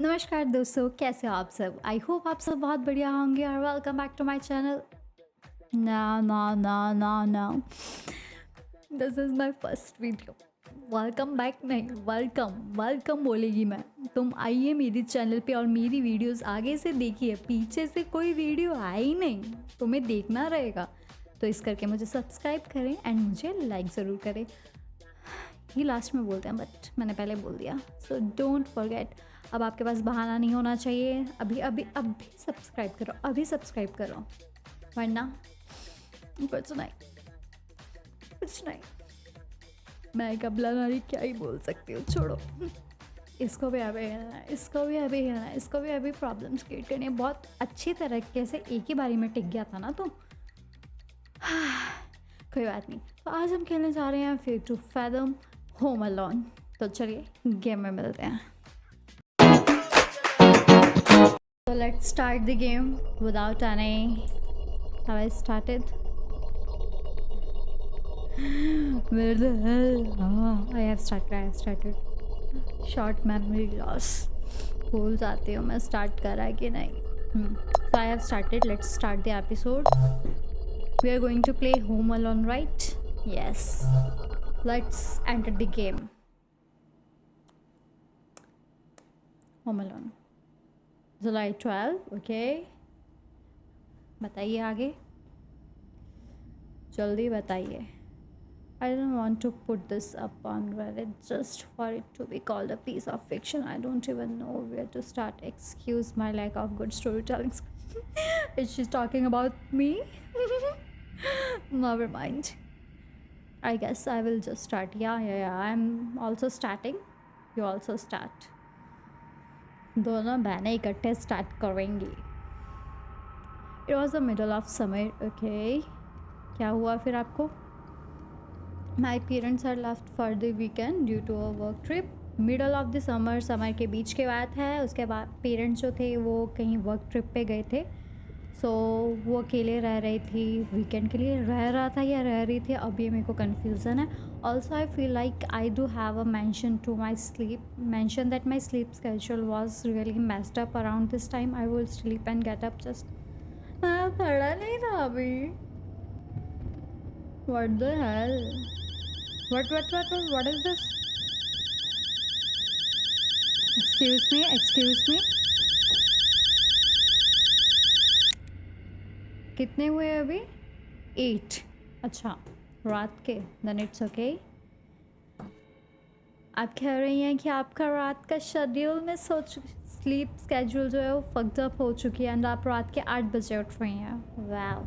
नमस्कार दोस्तों, कैसे हो आप सब? आई होप आप सब बहुत बढ़िया होंगे और welcome back to my channel. Now now now now now this is my first video. Welcome back नहीं, वेलकम वेलकम बोलेगी मैं। तुम आइए मेरे चैनल पे और मेरी वीडियोस आगे से देखिए, पीछे से कोई वीडियो आई नहीं, तुम्हें देखना रहेगा। तो इस करके मुझे सब्सक्राइब करें एंड मुझे लाइक ज़रूर करें। ये लास्ट में बोलते हैं बट मैंने पहले बोल दिया, सो डोंट फॉरगेट। अब आपके पास बहाना नहीं होना चाहिए। अभी अभी अभी सब्सक्राइब करो, अभी सब्सक्राइब करो, वरना कुछ नहीं, कुछ नहीं। मैं एक अबला नारी क्या ही बोल सकती हूँ, छोड़ो। इसको भी अभी हिलना है, इसको भी अभी हिलना है, इसको भी अभी प्रॉब्लम्स क्रिएट करनी है। बहुत अच्छी तरीके से एक ही बारी में टिक गया था ना, तो कोई बात नहीं। तो आज हम खेलने जा रहे हैं फिर टू फैदम होम अलोन। तो चलिए गेम में मिलते हैं। So let's start the game without any. Have I started? Where the hell? I have started. I have started. Short memory loss. भूल जाती हूँ मैं start करा है कि नहीं. So I have started. Let's start the episode. We are going to play Home Alone, right? Yes. Let's enter the game. Home Alone. July 12. Okay. बताइए आगे, जल्दी बताइए. I don't want to put this up on Reddit just for it to be called a piece of fiction. I don't even know where to start. Excuse my lack of good storytelling. Is she talking about me? Never mind. I guess I will just start. Yeah. I'm also starting. You also start. दोनों बहनें इकट्ठे start करेंगी. It was the middle of summer. Okay. क्या हुआ फिर आपको? My parents had left for the weekend due to a work trip. Middle of the summer, summer के बीच की बात है. उसके बाद पेरेंट्स जो थे वो कहीं वर्क ट्रिप पे गए थे. सो वो अकेले रह रही थी. वीकेंड के लिए रह रहा था या रह रही थी, अब ये मेरे को कन्फ्यूज़न है. Also I feel like I do have a mention to my sleep, mention that my sleep schedule was really messed up around this time. I will sleep and get up just. पढ़ा नहीं था अभी. What the hell. What is this? Excuse me. कितने हुए अभी? 8. अच्छा, रात के. Then it's okay. आप कह रही हैं कि आपका रात का शेड्यूल में स्लीप स्केड्यूल जो है वो फक्ड अप हो चुकी है एंड आप रात के 8 बजे उठ रही हैं. Wow.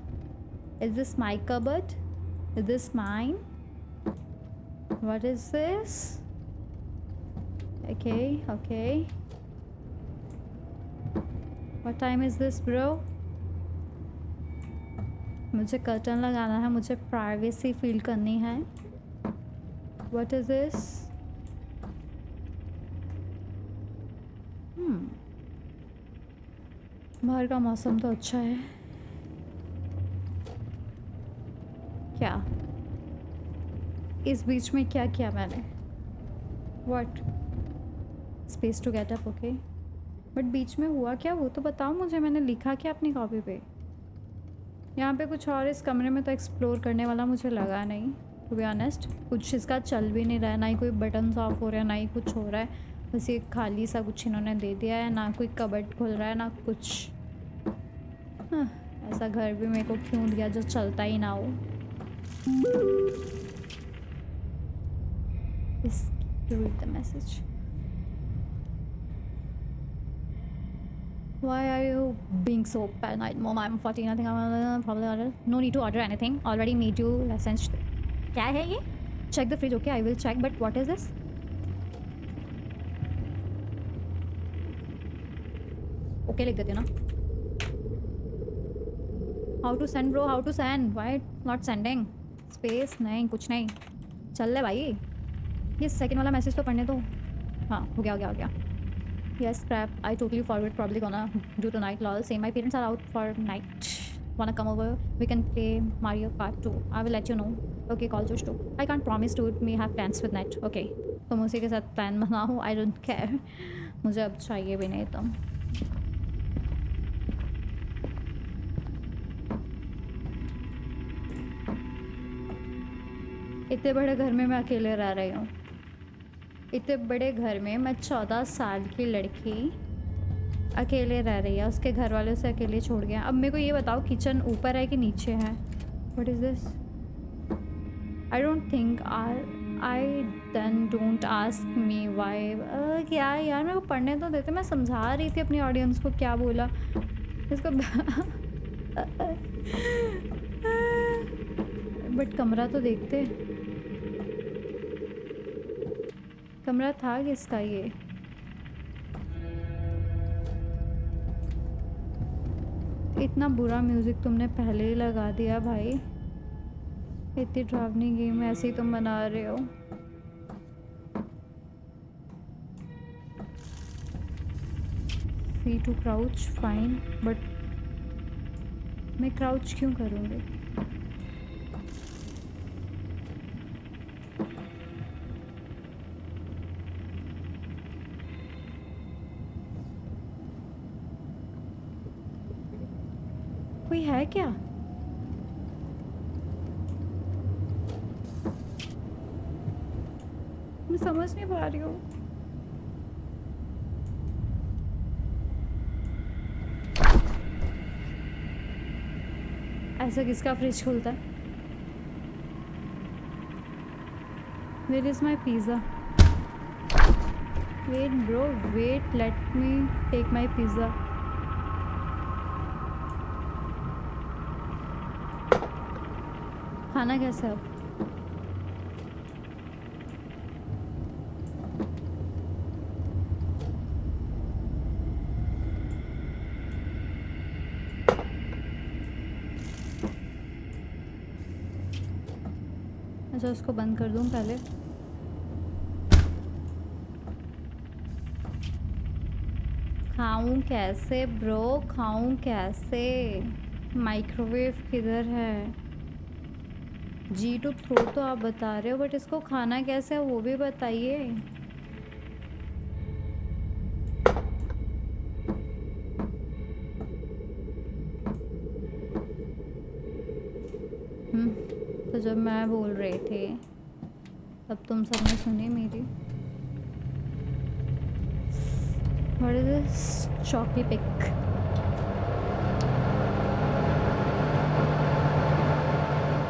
Is this my cupboard? Is this mine? What is this? Okay. What time is this, bro? मुझे कर्टन लगाना है, मुझे प्राइवेसी फील करनी है. What is this? बाहर का मौसम तो अच्छा है. क्या इस बीच में क्या किया मैंने? What? Space to get up, okay. But बीच में हुआ क्या वो तो बताओ मुझे. मैंने लिखा क्या अपनी कॉपी पे? यहाँ पे कुछ और इस कमरे में तो एक्सप्लोर करने वाला मुझे लगा नहीं, टू बी ऑनेस्ट. कुछ इसका चल भी नहीं रहा है, ना ही कोई बटन ऑफ हो रहा है, ना ही कुछ हो रहा है. बस ये खाली सा कुछ इन्होंने दे दिया है. ना कोई कबर्ड खुल रहा है ना कुछ. ऐसा घर भी मेरे को क्यों दिया जो चलता ही ना हो. Read the message. Why are you being so paranoid, Mom? I'm 14. I think I'm probably order. No need to order anything. Already made you licensed. क्या है ये? Check the fridge. Okay, I will check. But what is this? Okay, लिख देती हूँ ना. How to send, bro? How to send? Why not sending? Space नहीं, कुछ नहीं. चल ले भाई. ये सेकंड वाला मैसेज तो पढ़ने दो. हाँ, हो गया. Yes, crap. I totally forgot. Probably gonna do tonight. Lol. Say my parents are out for night. Wanna come over? We can play Mario Kart 2. I will let you know. Okay, call Josh too. I can't promise to. We have plans with Net. Okay. तुम उसी के साथ plan बनाओ. I don't care. मुझे अब चाहिए भी नहीं तुम। इतने बड़े घर में मैं अकेले रह रही हूँ। इतने बड़े घर में मैं 14 साल की लड़की अकेले रह रही है, उसके घर वाले उसे अकेले छोड़ गया। अब मेरे को ये बताओ किचन ऊपर है कि नीचे है? What is this? I don't think I then don't ask me why. क्या यार, मेरे को पढ़ने तो देते। मैं समझा रही थी अपनी ऑडियंस को क्या बोला इसको। बट कमरा तो देखते। कमरा था किसका ये? इतना बुरा म्यूजिक तुमने पहले ही लगा दिया भाई। इतनी डरावनी गेम ऐसे ही तुम बना रहे हो। सी टू क्राउच फाइन, बट मैं क्राउच क्यों करूँगी? कोई है क्या? मैं समझ नहीं पा रही हूँ। ऐसा किसका फ्रिज खुलता है? Where is my pizza? Wait bro, wait, let me take my pizza. खाना कैसा है अब? अच्छा उसको बंद कर दूं पहले। खाऊं कैसे ब्रो, खाऊं कैसे? माइक्रोवेव किधर है? जी टू थ्रो तो आप बता रहे हो, बट इसको खाना कैसे है वो भी बताइए। तो जब मैं बोल रही थी तब तुम सबने सुनी मेरी। What is this? Chalky pick.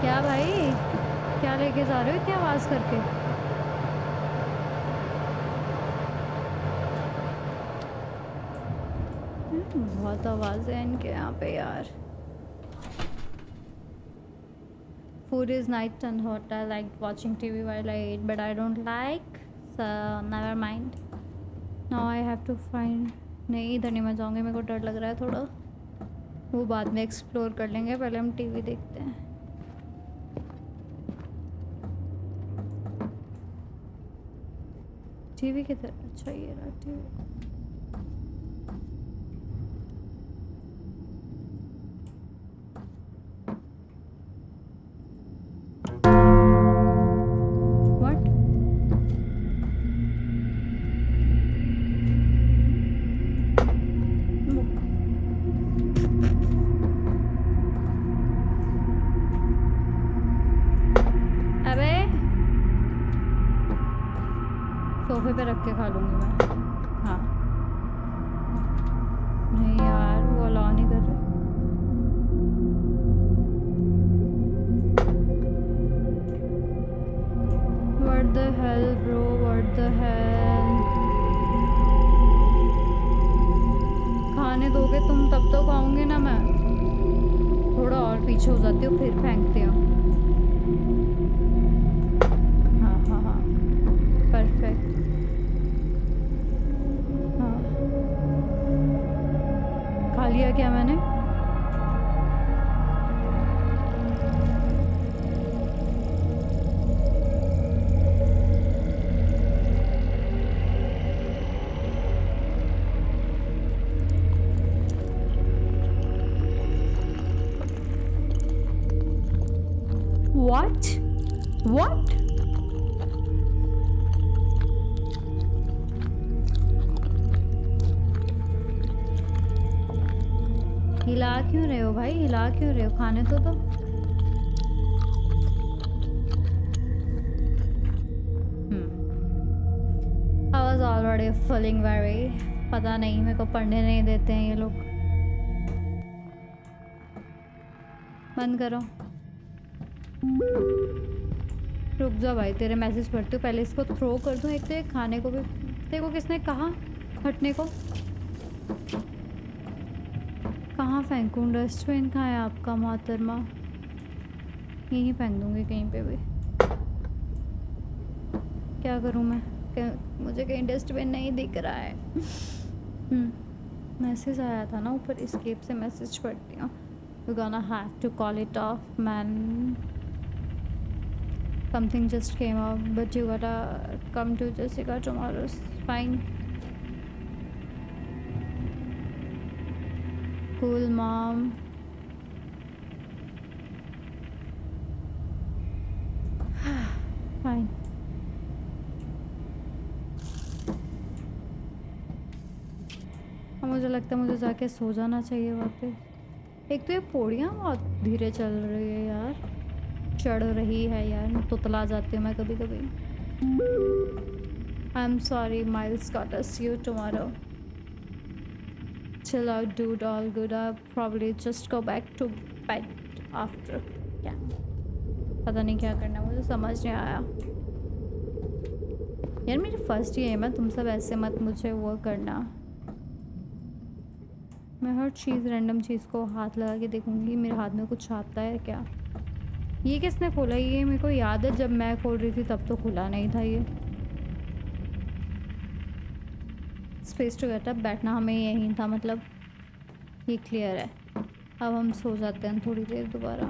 क्या भाई, क्या लेके जा रहे हो इतनी आवाज़ करके? बहुत आवाज़ है इनके यहाँ पे यार। Food is nice and hot. I like watching TV while I eat, but I don't like. So never mind. Now I have to find. नहीं इधर नहीं मैं जाऊँगी, मेरे को डर लग रहा है थोड़ा। वो बाद में एक्सप्लोर कर लेंगे, पहले हम टीवी देखते हैं। टीवी किधर? अच्छा ये रहा टीवी। सोफे पे रख के खा लूँगी मैं। हाँ नहीं यार, वो अलाउ नहीं कर रहे। What the hell bro, what the hell? खाने दोगे तुम तब तो खाऊंगी ना मैं। थोड़ा और पीछे हो जाती हूँ फिर फेंकती हूँ। हाँ हाँ हाँ परफेक्ट। खा लिया क्या मैंने? What? What? हिला क्यों रहे हो भाई, हिला क्यों रहे हो, खाने तो दो। I was already feeling very, पता नहीं मेरे को पढ़ने नहीं देते हैं ये लोग। बंद करो। रुक जा भाई, तेरे मैसेज पढ़ती हूँ, पहले इसको थ्रो कर दूँ। एक तो ये खाने को भी, तेरे को किसने कहा हटने को? कहाँ फेंकूँ? डस्टबिन कहाँ है आपका मोहतरमा? यहीं फेंक दूँगी कहीं पे भी। क्या करूँ मैं? मुझे कहीं डस्टबिन नहीं दिख रहा है। मैसेज आया था ना ऊपर, एस्केप से मैसेज पढ़ती हूँ। We're gonna have to call it off, man. Something just came up, but you gotta come to Jessica tomorrow. Fine. Cool, mom. Fine. मुझे लगता है मुझे जाके सो जाना चाहिए वहाँ पे। एक तो ये पौड़ियाँ बहुत धीरे चल रही है यार, चढ़ रही है यार, तुतला जाती हूँ मैं कभी कभी। I am sorry Miles, got see you tomorrow. Chill out, dude. All good. I'll probably just go back to bed after. क्या पता नहीं क्या करना, मुझे समझ नहीं आया यार। मेरी फर्स्ट ये है, मैं तुम सब ऐसे मत मुझे वो करना। मैं हर चीज़, रैंडम चीज़ को हाथ लगा के देखूंगी मेरे हाथ में कुछ आता है क्या। ये किसने खोला? ये मेरे को याद है जब मैं खोल रही थी तब तो खुला नहीं था ये। स्पेस टू गेट अप, बैठना हमें यहीं था, मतलब ये क्लियर है। अब हम सो जाते हैं थोड़ी देर दोबारा।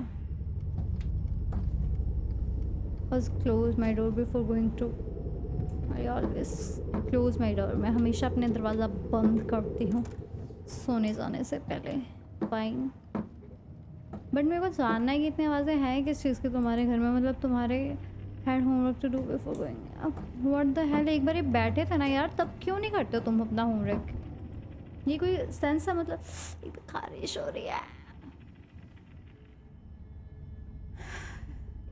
बस close my door before going to, I always close my door. मैं हमेशा अपने दरवाज़ा बंद करती हूँ सोने जाने से पहले। फाइन, बट मेरे को जानना है कि इतनी आवाज़ें हैं किस चीज़ की तुम्हारे घर में, मतलब तुम्हारे had homework to do before going. अब व्हाट द हेल, एक बार ये बैठे थे ना यार, तब क्यों नहीं करते तुम अपना होमवर्क? ये कोई सेंस है? मतलब एक खारिश हो रही है।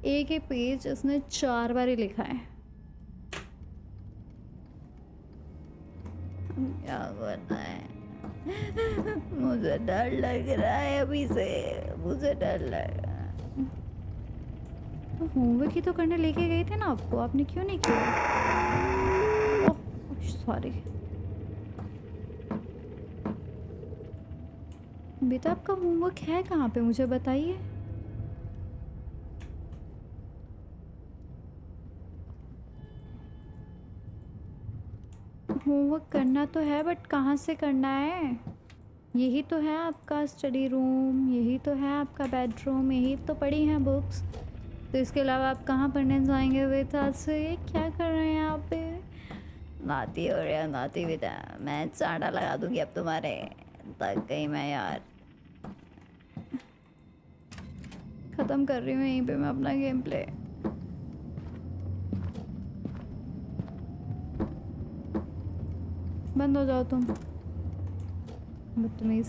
एक ही पेज इसने 4 बार ही लिखा है। क्या करना है? मुझे डर लग रहा है अभी से, मुझे डर लग रहा है। तो होमवर्क ही तो करने लेके गए थे ना आपको, आपने क्यों नहीं किया? ओह सॉरी बेटा, आपका होमवर्क है कहाँ पे, मुझे बताइए। होमवर्क करना तो है, बट कहाँ से करना है? यही तो है आपका स्टडी रूम, यही तो है आपका बेडरूम, यही तो पड़ी हैं बुक्स। तो इसके अलावा आप कहाँ पढ़ने जाएंगे बेटा? से क्या कर रहे हैं आप पे? नाती हो रहा, नाती बेटा, मैं चांटा लगा दूंगी अब तुम्हारे। तक गई मैं यार। ख़त्म कर रही हूँ यहीं पे मैं अपना गेम प्ले। बंद हो जाओ तुम, बदतमीज।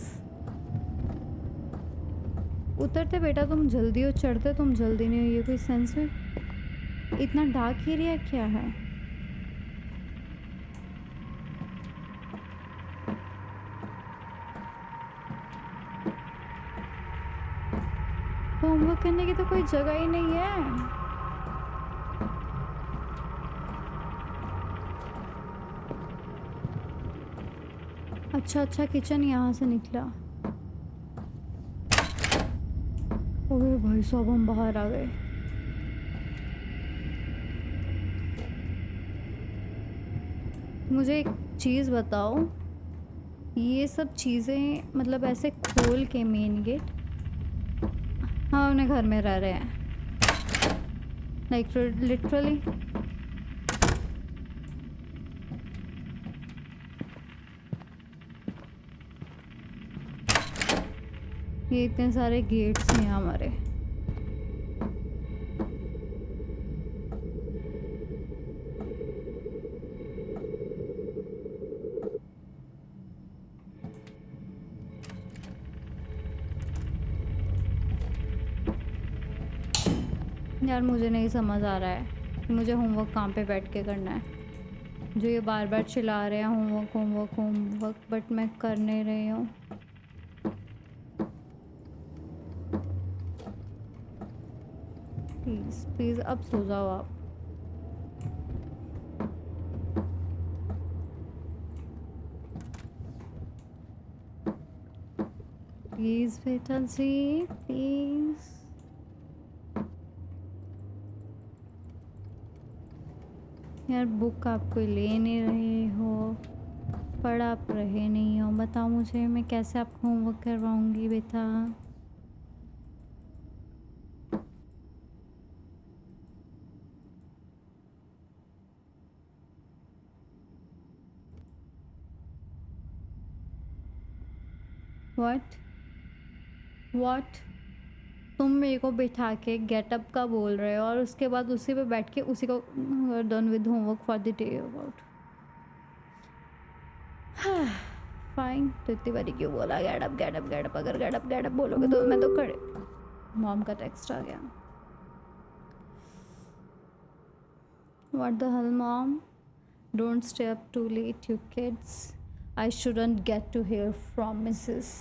उतरते बेटा तुम जल्दी हो, चढ़ते तुम जल्दी नहीं हो, ये कोई सेंस है? इतना डार्क एरिया क्या है? होमवर्क करने की तो कोई जगह ही नहीं है। अच्छा अच्छा, किचन यहाँ से निकला। ओए भाई साहब, हम बाहर आ गए। मुझे एक चीज़ बताओ, ये सब चीज़ें मतलब ऐसे खोल के मेन गेट, हाँ अपने घर में रह रहे हैं लाइक लिटरली? ये इतने सारे गेट्स हैं हमारे। यार मुझे नहीं समझ आ रहा है कि मुझे होमवर्क कहाँ पे बैठ के करना है। जो ये बार बार चिल्ला रहे हैं होमवर्क होमवर्क होमवर्क, बट मैं कर नहीं रही हूँ। प्लीज़ प्लीज़ अब सो जाओ आप। प्लीज़ बेटा जी प्लीज़। यार बुक आप कोई ले नहीं रहे हो, पढ़ आप रहे नहीं हो, बताओ मुझे मैं कैसे आपको होमवर्क करवाऊँगी बेटा। व्हाट व्हाट तुम मेरे को बिठा के गेटअप का बोल रहे हो और उसके बाद उसी पे बैठ के उसी को done with homework for the day about. Fine, तो इतनी बारी क्यों बोला गेटअप गेटअप गेटअप? अगर गेटअप गेटअप बोलोगे तो मैं तो खड़े। मॉम का टेक्स्ट आ गया। What the hell mom, don't stay up too late you kids. I shouldn't get to hear from Mrs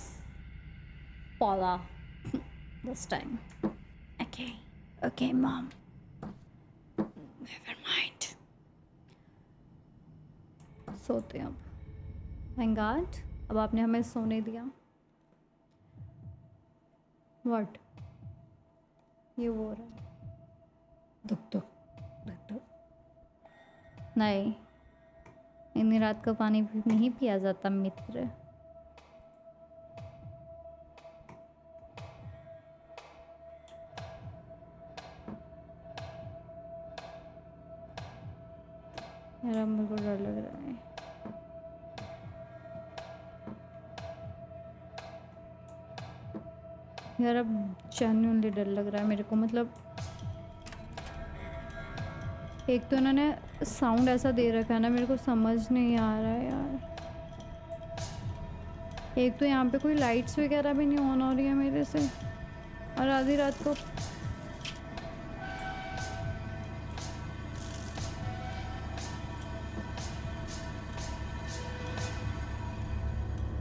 Paula this time. Okay okay mom, never mind. सोते हैं अब, थैंक गॉड अब आपने हमें सोने दिया। व्हाट ये वो रहा है, दुख दुख दुख दुख। नहीं, इतनी रात को पानी नहीं पिया जाता मित्र। यार अब मेरे को डर लग रहा है। यार अब जेन्युइनली डर लग रहा है मेरे को। मतलब एक तो इन्होंने साउंड ऐसा दे रखा है ना, मेरे को समझ नहीं आ रहा है यार। एक तो यहाँ पे कोई लाइट्स वगैरह भी नहीं ऑन हो रही है मेरे से, और आधी रात को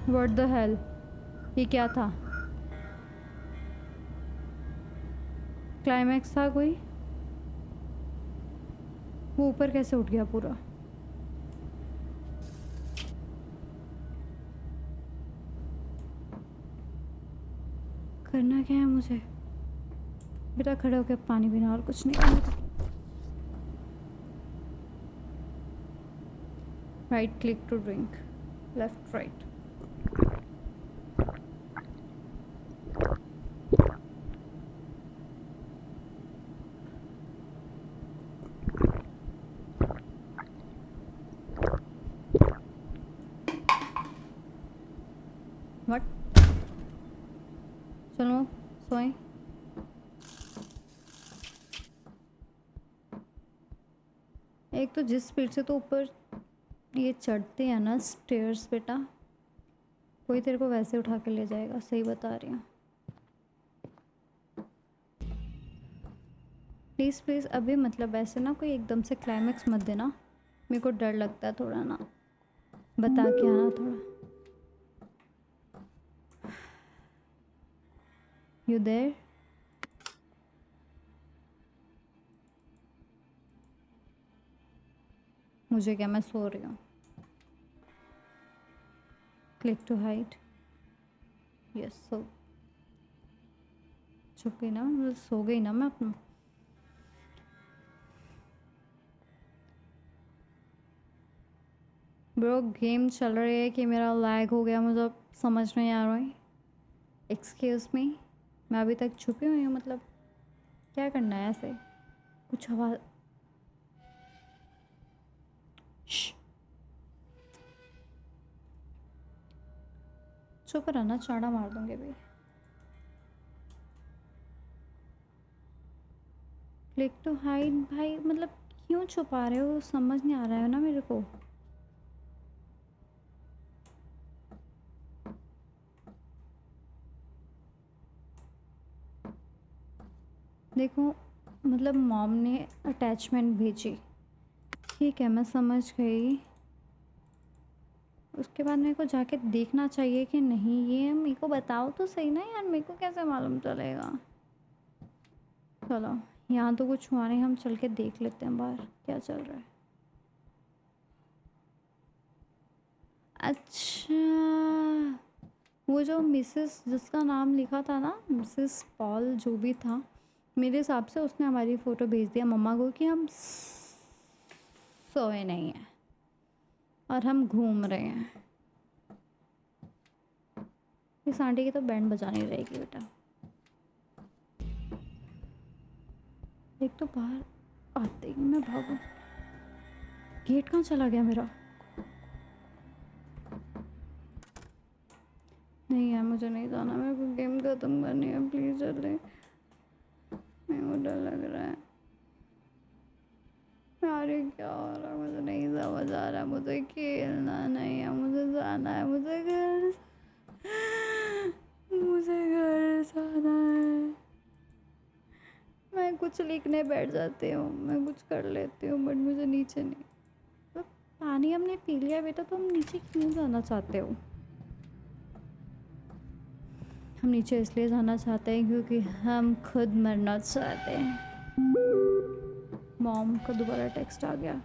व्हाट द हेल, ये क्या था? क्लाइमैक्स था कोई? वो ऊपर कैसे उठ गया पूरा? करना क्या है मुझे? बेटा खड़े होकर पानी पीना और कुछ नहीं करना। Right click to drink, left right. What? चलो सोएं। एक तो जिस स्पीड से तो ऊपर ये चढ़ते हैं ना स्टेयर्स बेटा, कोई तेरे को वैसे उठा के ले जाएगा, सही बता रही हूँ। प्लीज़ प्लीज़ अभी मतलब ऐसे ना कोई एकदम से क्लाइमैक्स मत देना, मेरे को डर लगता है थोड़ा ना, बता के आना थोड़ा। You there? मुझे क्या, मैं सो रही हूँ। Click to hide, yes so छुप गई ना, मतलब सो गई ना मैं अपना। ब्रो गेम चल रही है कि मेरा लैग हो गया, मुझे समझ नहीं आ रहा है। एक्सक्यूज़ मी, मैं अभी तक छुपी हुई हूँ, मतलब क्या करना है ऐसे? कुछ आवाज़, चुप रहना, चाड़ा मार दूंगी अभी। क्लिक टू हाइड भाई, मतलब क्यों छुपा रहे हो, समझ नहीं आ रहा है ना मेरे को। देखो मतलब मॉम ने अटैचमेंट भेजी, ठीक है मैं समझ गई। उसके बाद मेरे को जाके देखना चाहिए कि नहीं, ये मेरे को बताओ तो सही ना यार, मेरे को कैसे मालूम चलेगा। चलो यहाँ तो कुछ हुआ नहीं, हम चल के देख लेते हैं बाहर क्या चल रहा है। अच्छा, वो जो मिसेस जिसका नाम लिखा था ना, मिसेस पॉल जो भी था, मेरे हिसाब से उसने हमारी फ़ोटो भेज दिया मम्मा को कि हम सोए नहीं हैं और हम घूम रहे हैं। इस आंटी की तो बैंड बजानी रहेगी बेटा। एक तो बाहर आते ही मैं भागूं, गेट कहाँ चला गया मेरा। नहीं यार मुझे नहीं जाना, मेरे को गेम ख़त्म करनी है, प्लीज़ जल्दी, मेरे को डर लग रहा है यार। ये क्या हो रहा है, मुझे नहीं समझ आ रहा। मुझे खेलना नहीं है, मुझे जाना है, मुझे घर जाना है। मैं कुछ लिखने बैठ जाती हूँ, मैं कुछ कर लेती हूँ, बट मुझे नीचे नहीं। तो पानी हमने पी लिया बेटा, तो हम नीचे क्यों जाना चाहते हो। हम नीचे इसलिए जाना चाहते हैं क्योंकि हम खुद मरना चाहते हैं। मॉम का दोबारा टेक्स्ट आ गया।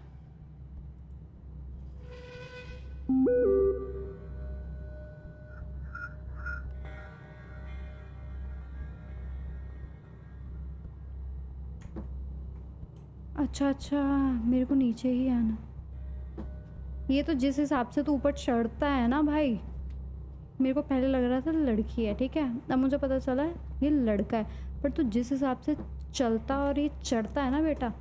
अच्छा अच्छा, मेरे को नीचे ही आना। ये तो जिस हिसाब से तो ऊपर चढ़ता है ना भाई, मेरे को पहले लग रहा था लड़की है, ठीक है, अब मुझे पता चला है ये लड़का है। पर तू जिस हिसाब से चलता और ये चढ़ता है ना बेटा,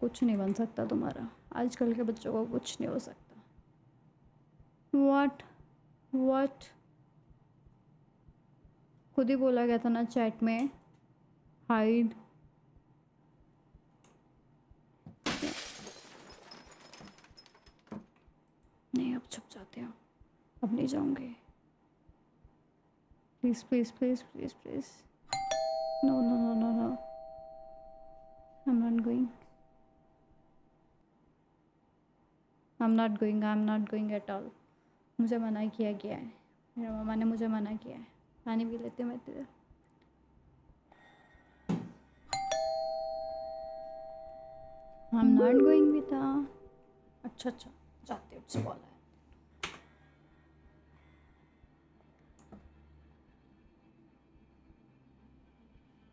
कुछ नहीं बन सकता तुम्हारा। आजकल के बच्चों को कुछ नहीं हो सकता। व्हाट खुद ही बोला गया था ना चैट में, हाइड। नहीं अब छुप जाते हो, अब नहीं जाऊंगे। Please please please please please, no no no no no, I am not going, I am not going, I am not going at all. मुझे मना किया गया है, मेरी मम्मा ने मुझे मना किया है। पानी पी लेते मैं तेरे। आई एम नॉट गोइंग बेटा। अच्छा अच्छा जाते हो, कॉल है।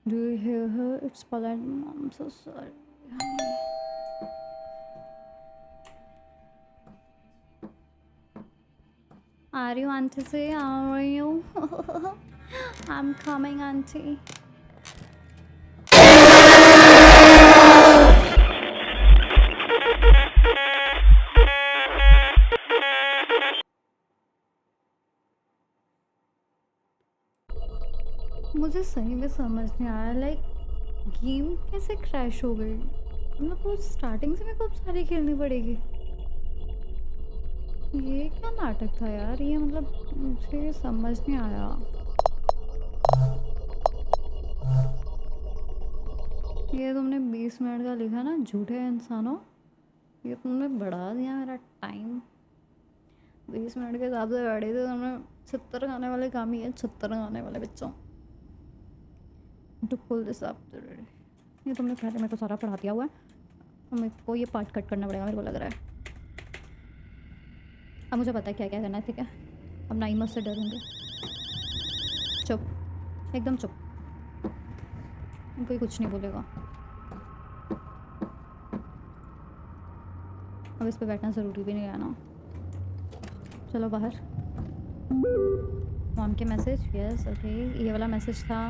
Do you hear her? It's Poland. I'm so sorry. Honey. Are you auntie? Say, how are you? I'm coming, auntie. मुझे सही में समझ नहीं आया, लाइक गेम कैसे क्रैश हो गई। मतलब वो स्टार्टिंग से मेरे को अब सारी खेलनी पड़ेगी। ये क्या नाटक था यार, ये मतलब मुझे समझ नहीं आया। ये तुमने 20 मिनट का लिखा ना झूठे इंसानों, ये तुमने बढ़ा दिया मेरा टाइम। 20 मिनट के हिसाब से बैठे थे तुमने, 70 गाने वाले काम ही है, 76 गाने वाले बच्चों। टू पुल दिस अप, ये तुमने पहले मेरे को सारा पढ़ा दिया हुआ है, तो मेरे को ये पार्ट कट करना पड़ेगा, मेरे को लग रहा है। अब मुझे पता है क्या क्या करना है, ठीक है। अब ना ही मुझसे डरूंगी। चुप, एकदम चुप, कोई कुछ नहीं बोलेगा। अब इस पे बैठना ज़रूरी भी नहीं है ना। चलो बाहर। मॉम के मैसेज, यस ओके, ये वाला मैसेज था,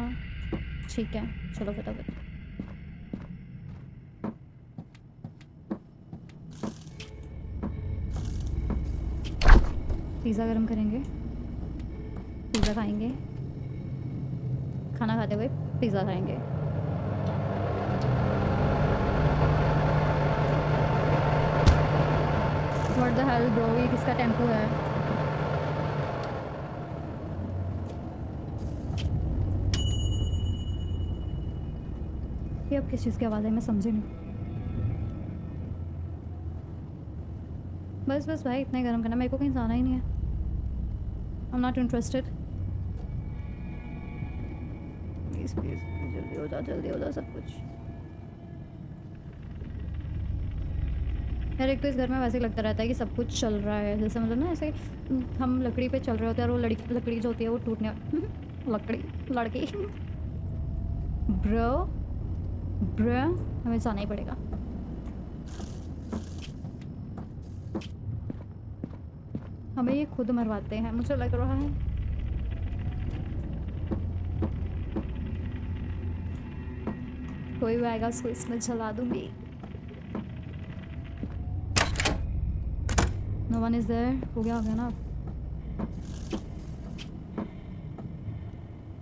ठीक है। चलो फटाफट। पिज़्ज़ा गर्म करेंगे, पिज़्ज़ा खाएंगे, खाना खाते हुए पिज़्ज़ा खाएंगे। व्हाट द हेल ब्रो, ये किसका टेम्पो है। अब किस चीज़ की आवाज़ है, मैं समझी नहीं। बस बस भाई इतना ही गर्म करना, मेरे को कहीं जाना ही नहीं है। आई am not interested. Please please जल्दी हो जा सब कुछ। यार एक तो इस घर में वैसे ही लगता रहता है कि सब कुछ चल रहा है, जैसे मतलब ना ऐसे हम लकड़ी पे चल रहे होते हैं और वो लकड़ी जो होती है वो टूटने लकड़ी लड़की ब्रो ब्रो हमें जाना ही पड़ेगा। हमें ये खुद मरवाते हैं मुझे लग रहा है। कोई भी आएगा उसको इसमें जला दूंगी। No one is there. हो गया ना।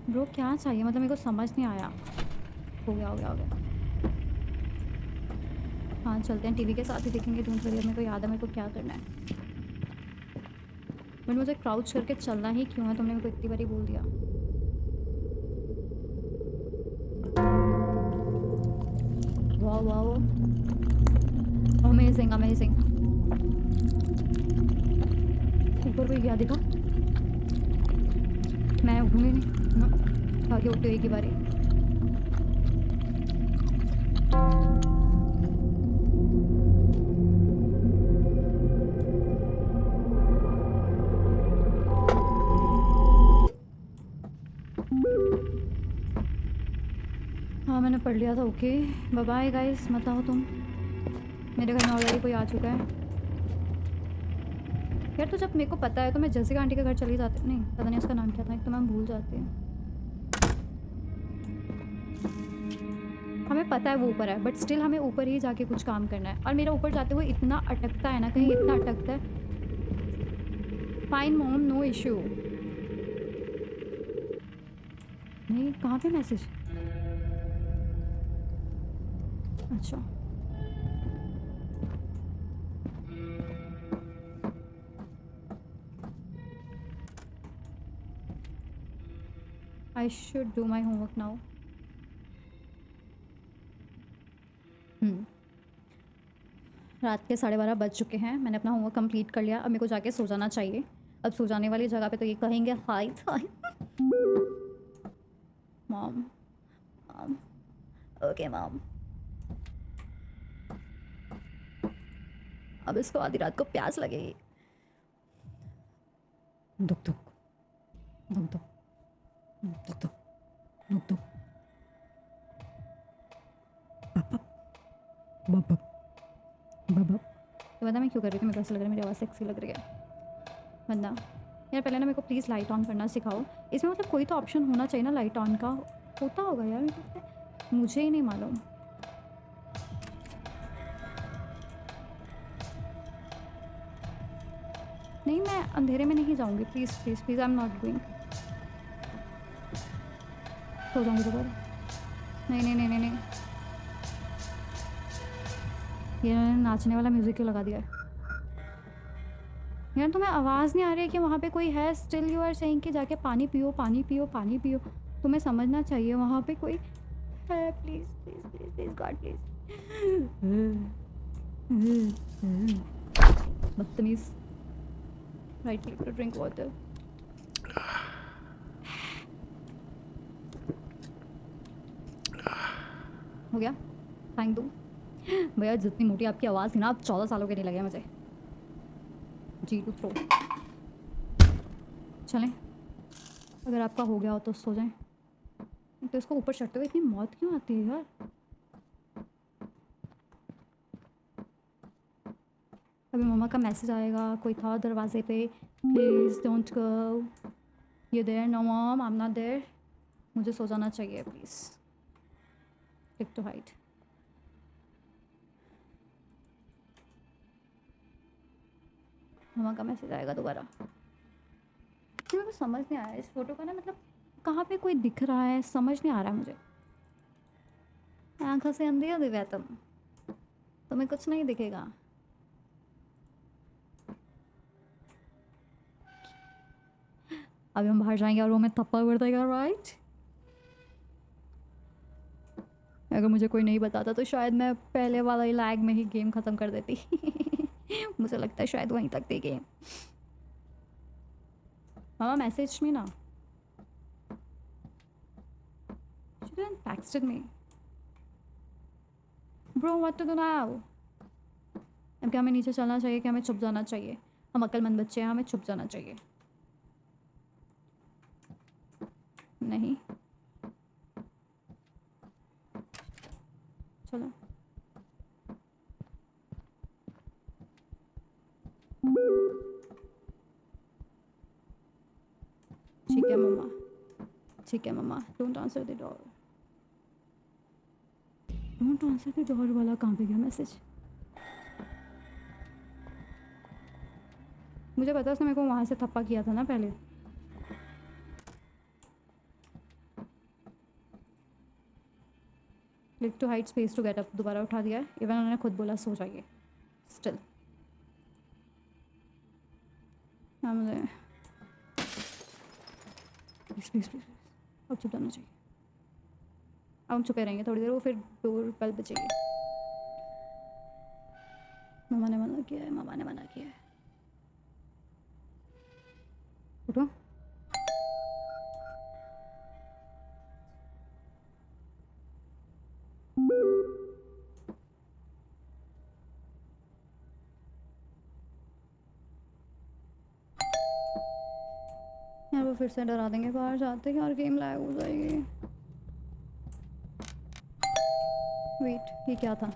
ब्रो क्या चाहिए, मतलब मेरे को समझ नहीं आया। हो गया। हाँ चलते हैं, टीवी के साथ ही देखेंगे ढूंढ कर। मेरे को याद है मेरे को क्या करना है, बट मुझे क्राउच करके चलना ही क्यों है, तुमने मेरे को इतनी बारी बोल दिया। Wow wow amazing amazing. ऊपर कोई गया दिखा? मैं उठूंगी नहीं ना, आगे उठते एक ही बारी। हाँ मैंने पढ़ लिया था। ओके बाय बाय गाइस, मत आओ तुम, मेरे घर में ऑलरेडी कोई आ चुका है। यार तो जब मेरे को पता है तो मैं जैसिका आंटी के घर चली जाती, नहीं पता नहीं उसका नाम क्या था, एक तो मैं भूल जाती हूँ। हमें पता है वो ऊपर है बट स्टिल हमें ऊपर ही जाके कुछ काम करना है, और मेरा ऊपर जाते हुए इतना अटकता है ना, कहीं इतना अटकता है। Fine mom no issue. नहीं कहाँ पे मैसेज? अच्छा I should do my homework now. रात के 12:30 बज चुके हैं, मैंने अपना होमवर्क कंप्लीट कर लिया, अब मेरे को जाके सो जाना चाहिए। अब सो जाने वाली जगह पे तो ये कहेंगे hi hi mom mom. Okay mom. अब इसको आधी रात को प्यास लगेगी। दुख दुख दुख दुख दुख दुख दुख दुख बप बप बप। तो बता मैं क्यों कर रही थी, मेरे को ऐसा लग रहा है मेरी आवाज़ सेक्सी लग रही है बंदा। यार पहले ना मेरे को प्लीज़ लाइट ऑन करना सिखाओ इसमें, मतलब कोई तो ऑप्शन होना चाहिए ना लाइट ऑन का। होता होगा यार, मुझे ही नहीं मालूम। नहीं मैं अंधेरे में नहीं जाऊंगी, please please please I am not going. सो जाऊंगी दोबारा। नहीं नहीं नहीं नहीं नहीं, ये इन्होंने नाचने वाला म्यूज़िक क्यों लगा दिया है? यार तुम्हें आवाज़ नहीं आ रही है कि वहाँ पे कोई है? स्टिल यू आर सेइंग कि जाके पानी पियो पानी पियो पानी पियो। तुम्हें समझना चाहिए वहाँ पे कोई है। Please please please please god please. बदतमीज़। Right click to drink water. हो गया? थैंक दो भैया, जितनी मोटी आपकी आवाज़ थी ना, आप 14 सालों के नहीं लगे मुझे। जी टू प्रो। चलें, अगर आपका हो गया हो तो सो जाएं। तो इसको ऊपर चढ़ते हुए इतनी मौत क्यों आती है यार? अभी मम्मा का मैसेज आएगा, कोई था दरवाजे पे, प्लीज़ डोंट गो। ये there? No mom I am not there. मुझे सो जाना चाहिए please. Tick to hide. Mamma का मैसेज आएगा दोबारा। मेरे को समझ नहीं आया इस फोटो का ना, मतलब कहाँ पे कोई दिख रहा है, समझ नहीं आ रहा है मुझे। आँखों से अंधी हो दिव्या तुम, तुम्हें कुछ नहीं दिखेगा। अभी हम बाहर जाएंगे और वो हमें थप्पड़ बढ़ देगा, राइट? अगर मुझे कोई नहीं बताता तो शायद मैं पहले वाला ही लैग में ही गेम ख़त्म कर देती। मुझे लगता है शायद वहीं तक थी गेम। मामा मैसेज मी ना, she didn't texted me bro, what to do now? अब क्या हमें नीचे चलना चाहिए, क्या हमें छुप जाना चाहिए? हम अक्लमंद बच्चे हैं, हमें छुप जाना चाहिए। नहीं, चलो ठीक है मम्मा, ठीक है mamma. Don't answer the door, don't answer the door वाला कहाँ पे गया मैसेज? मुझे पता है उसने मेरे को वहाँ से थप्पा किया था ना पहले। Click to hide space to get up दोबारा उठा दिया। इवन उन्होंने खुद बोला सो जाइए। स्टिल हाँ मुझे प्लीज़ प्लीज़ प्लीज़ अब चुप जाना चाहिए। अब हम छुपे रहेंगे थोड़ी देर, वो फिर डोर बेल बजेगी। मम्मा ने मना किया है, मम्मा ने मना किया है। उठो। यार वो फिर से डरा देंगे बाहर जाते ही और गेम लैग हो जाएगी। वेट, ये क्या था?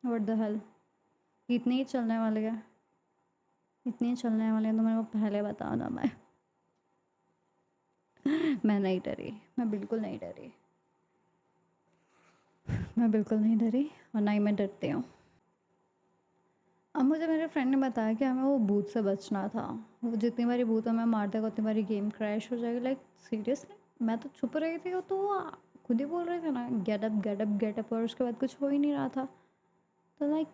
What the hello? इतने ही चलने वाले हैं, इतने ही चलने वाले हैं तो मेरे को पहले बताओ ना। मैं नहीं डरी, मैं बिल्कुल नहीं डरी, मैं बिल्कुल नहीं डरी और ना ही मैं डरती हूँ। अब मुझे मेरे फ्रेंड ने बताया कि हमें वो भूत से बचना था। वो जितनी बारी भूत हमें मार देगा उतनी बारी गेम क्रैश हो जाएगी। लाइक सीरियसली मैं तो छुप रही थी, वो तो वो खुद ही बोल रहे थे ना get up get up get up, और उसके बाद कुछ हो ही नहीं रहा था। तो लाइक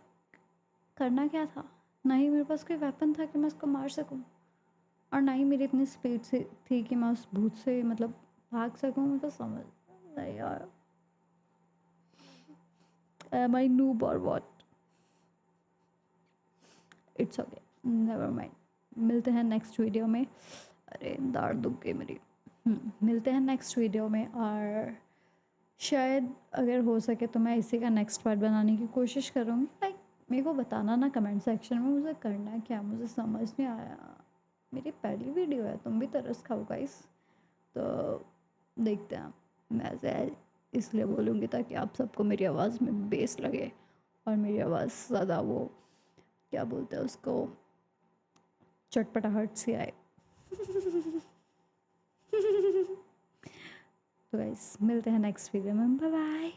करना क्या था? ना ही मेरे पास कोई वेपन था कि मैं उसको मार सकूं, और ना ही मेरी इतनी स्पीड से थी कि मैं उस भूत से मतलब भाग सकूं। मुझे समझ नहीं यार, एम आई नूब और what? It's okay, never mind. मिलते हैं नेक्स्ट वीडियो में। अरे दाढ़ दुख गई मेरी। मिलते हैं नेक्स्ट वीडियो में, और शायद अगर हो सके तो मैं इसी का नेक्स्ट पार्ट बनाने की कोशिश करूँगी। लाइक मेरे को बताना ना कमेंट सेक्शन में मुझे करना क्या, मुझे समझ नहीं आया। मेरी पहली वीडियो है, तुम भी तरस खाओ गाइस। तो देखते हैं। मैं ऐसे इसलिए बोलूँगी ताकि आप सबको मेरी आवाज़ में बेस लगे और मेरी आवाज़ ज़्यादा वो क्या बोलते हैं उसको, चटपटाहट सी आए। तो गाइस मिलते हैं नेक्स्ट वीडियो में, बाय बाय।